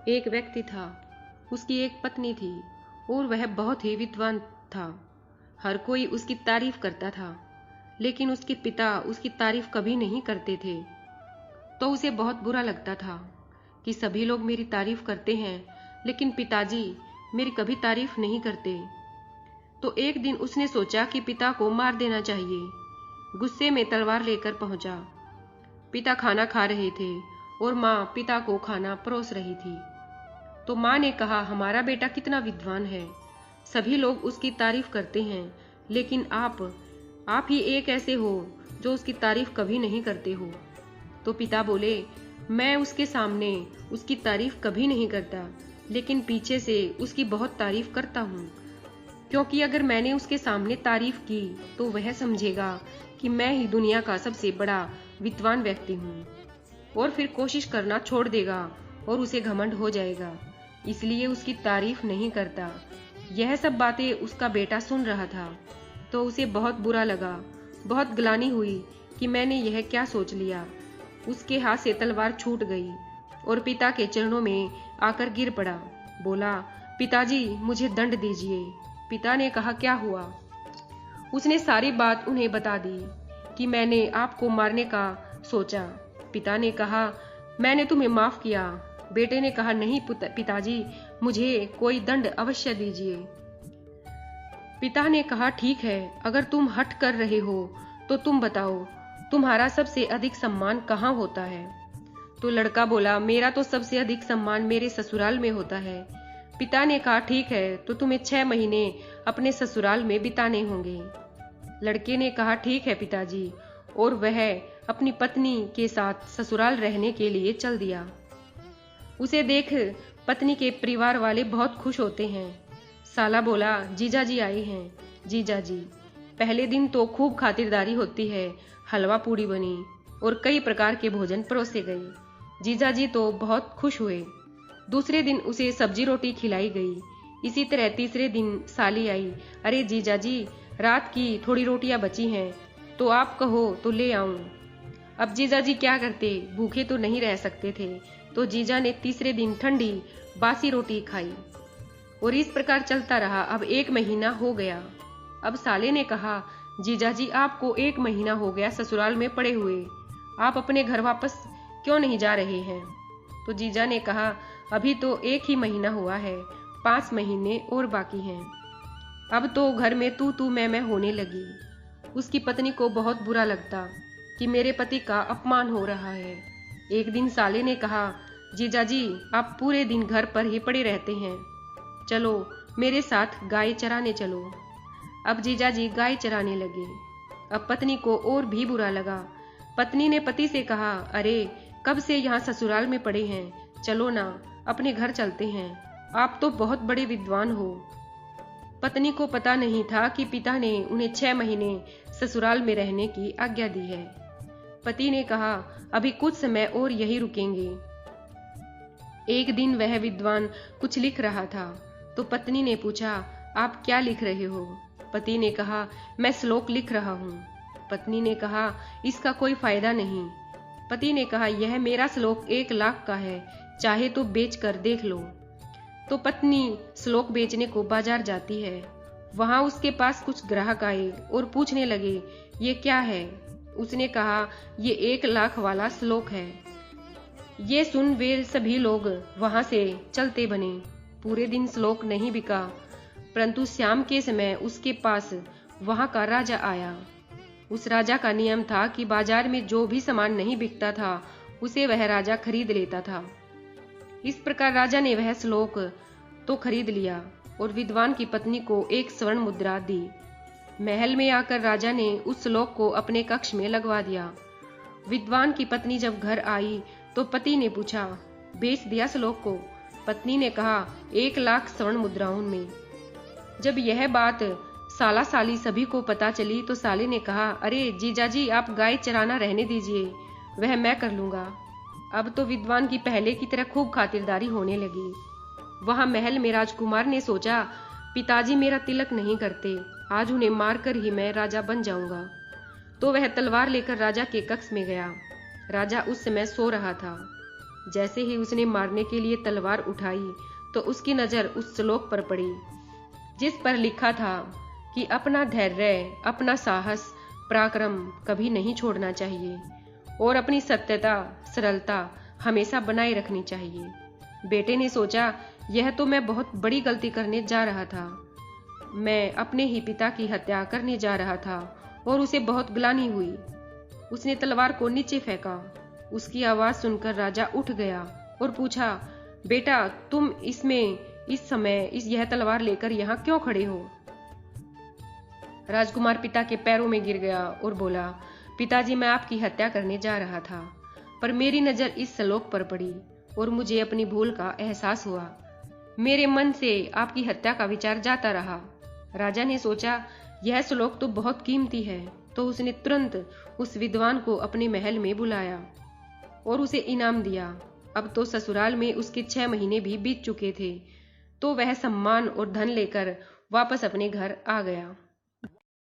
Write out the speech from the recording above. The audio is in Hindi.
एक व्यक्ति था, उसकी एक पत्नी थी और वह बहुत ही विद्वान था। हर कोई उसकी तारीफ करता था, लेकिन उसके पिता उसकी तारीफ कभी नहीं करते थे। तो उसे बहुत बुरा लगता था कि सभी लोग मेरी तारीफ करते हैं, लेकिन पिताजी मेरी कभी तारीफ नहीं करते। तो एक दिन उसने सोचा कि पिता को मार देना चाहिए। गुस्से में तलवार लेकर पहुंचा। पिता खाना खा रहे थे और माँ पिता को खाना परोस रही थी। तो माँ ने कहा, हमारा बेटा कितना विद्वान है, सभी लोग उसकी तारीफ करते हैं, लेकिन आप ही एक ऐसे हो जो उसकी तारीफ कभी नहीं करते हो। तो पिता बोले, मैं उसके सामने उसकी तारीफ कभी नहीं करता, लेकिन पीछे से उसकी बहुत तारीफ करता हूँ, क्योंकि अगर मैंने उसके सामने तारीफ की तो वह समझेगा कि मैं ही दुनिया का सबसे बड़ा विद्वान व्यक्ति हूँ और फिर कोशिश करना छोड़ देगा और उसे घमंड हो जाएगा, इसलिए उसकी तारीफ नहीं करता। यह सब बातें उसका बेटा सुन रहा था, तो उसे बहुत बुरा लगा, बहुत ग्लानि हुई कि मैंने यह क्या सोच लिया। उसके हाथ से तलवार छूट गई और पिता के चरणों में आकर गिर पड़ा। बोला, पिताजी मुझे दंड दीजिए। पिता ने कहा, क्या हुआ? उसने सारी बात उन्हें बता दी कि मैंने आपको मारने का सोचा। पिता ने कहा, मैंने तुम्हें माफ किया। बेटे ने कहा, नहीं पिताजी, मुझे कोई दंड अवश्य दीजिए। पिता ने कहा, ठीक है, अगर तुम हट कर रहे हो तो तुम बताओ, तुम्हारा सबसे अधिक सम्मान कहाँ होता है? तो लड़का बोला, मेरा तो सबसे अधिक सम्मान मेरे ससुराल में होता है। पिता ने कहा, ठीक है, तो तुम्हें 6 महीने अपने ससुराल में बिताने होंगे। लड़के ने कहा, ठीक है पिताजी, और वह अपनी पत्नी के साथ ससुराल रहने के लिए चल दिया। उसे देख पत्नी के परिवार वाले बहुत खुश होते हैं। साला बोला, जीजा जी आए हैं। जीजा जी, पहले दिन तो खूब खातिरदारी होती है, हलवा पूड़ी बनी और कई प्रकार के भोजन परोसे गए। जीजा जी तो बहुत खुश हुए। दूसरे दिन उसे सब्जी रोटी खिलाई गई। इसी तरह तीसरे दिन साली आई, अरे जीजा जी, रात की थोड़ी रोटियां बची हैं, तो आप कहो तो ले आऊं। अब जीजा जी क्या करते, भूखे तो नहीं रह सकते थे, तो जीजा ने तीसरे दिन ठंडी बासी रोटी खाई और इस प्रकार चलता रहा। अब 1 महीना हो गया। अब साले ने कहा, जीजा जी, आपको 1 महीना हो गया ससुराल में पड़े हुए, आप अपने घर वापस क्यों नहीं जा रहे हैं? तो जीजा ने कहा, अभी तो 1 ही महीना हुआ है, 5 महीने और बाकी हैं। अब तो घर में तू मैं होने लगी। उसकी पत्नी को बहुत बुरा लगता कि मेरे पति का अपमान हो रहा है। एक दिन साले ने कहा, जीजा जी, आप पूरे दिन घर पर ही पड़े रहते हैं, चलो मेरे साथ गाय चराने चलो। अब जीजा जी गाय चराने लगे। अब पत्नी को और भी बुरा लगा। पत्नी ने पति से कहा, अरे कब से यहाँ ससुराल में पड़े हैं, चलो ना, अपने घर चलते हैं, आप तो बहुत बड़े विद्वान हो। पत्नी को पता नहीं था कि पिता ने उन्हें 6 महीने ससुराल में रहने की आज्ञा दी है। पति ने कहा, अभी कुछ समय और यही रुकेंगे। एक दिन वह विद्वान कुछ लिख रहा था, तो पत्नी ने पूछा, आप क्या लिख रहे हो? पति ने कहा, मैं श्लोक लिख रहा हूँ। पत्नी ने कहा, इसका कोई फायदा नहीं। पति ने कहा, यह मेरा श्लोक 1 लाख का है, चाहे तो बेच कर देख लो। तो पत्नी श्लोक बेचने को बाजार जाती है। वहां उसके पास कुछ ग्राहक आए और पूछने लगे, ये क्या है? उसने कहा, ये 1 लाख वाला श्लोक है। ये सुन वे सभी लोग वहां से चलते बने। पूरे दिन श्लोक नहीं बिका, परंतु शाम के समय उसके पास वहां का राजा आया। उस राजा का नियम था कि बाजार में जो भी सामान नहीं बिकता था, उसे वह राजा खरीद लेता था। इस प्रकार राजा ने वह श्लोक तो खरीद लिया और विद्वान की पत्नी को 1 स्वर्ण मुद्रा दी। महल में आकर राजा ने उस श्लोक को अपने कक्ष में लगवा दिया। विद्वान की पत्नी जब घर आई तो पति ने पूछा, बेच दिया श्लोक को? पत्नी ने कहा, 1 लाख स्वर्ण मुद्राओं में। जब यह बात साला साली सभी को पता चली तो साले ने कहा, अरे जीजा जी, आप गाय चराना रहने दीजिए, वह मैं कर लूंगा। अब तो विद्वान की पहले की तरह खूब खातिरदारी होने लगी। वहां महल में राजकुमार ने सोचा, पिताजी मेरा तिलक नहीं करते, आज उन्हें मारकर ही मैं राजा बन जाऊंगा। तो वह तलवार लेकर राजा के कक्ष में गया। राजा उस समय सो रहा था। जैसे ही उसने मारने के लिए तलवार उठाई तो उसकी नजर उस श्लोक पर पड़ी जिस पर लिखा था कि अपना धैर्य, अपना साहस, पराक्रम कभी नहीं छोड़ना चाहिए और अपनी सत्यता, सरलता हमेशा बनाए रखनी चाहिए। बेटे ने सोचा, यह तो मैं बहुत बड़ी गलती करने जा रहा था। मैं अपने ही पिता की हत्या करने जा रहा था और उसे बहुत ग्लानि हुई। उसने तलवार को नीचे फेंका। उसकी आवाज सुनकर राजा उठ गया और पूछा, बेटा तुम इस समय यह तलवार लेकर यहाँ क्यों खड़े हो? राजकुमार पिता के पैरों में गिर गया और बोला, पिताजी मैं आपकी हत्या करने जा रहा था, पर मेरी नजर इस श्लोक पर पड़ी और मुझे अपनी भूल का एहसास हुआ। मेरे मन से आपकी हत्या का विचार जाता रहा। राजा ने सोचा, यह श्लोक तो बहुत कीमती है, तो उसने तुरंत उस विद्वान को अपने महल में बुलाया और उसे इनाम दिया। अब तो ससुराल में उसके 6 महीने भी बीत चुके थे, तो वह सम्मान और धन लेकर वापस अपने घर आ गया।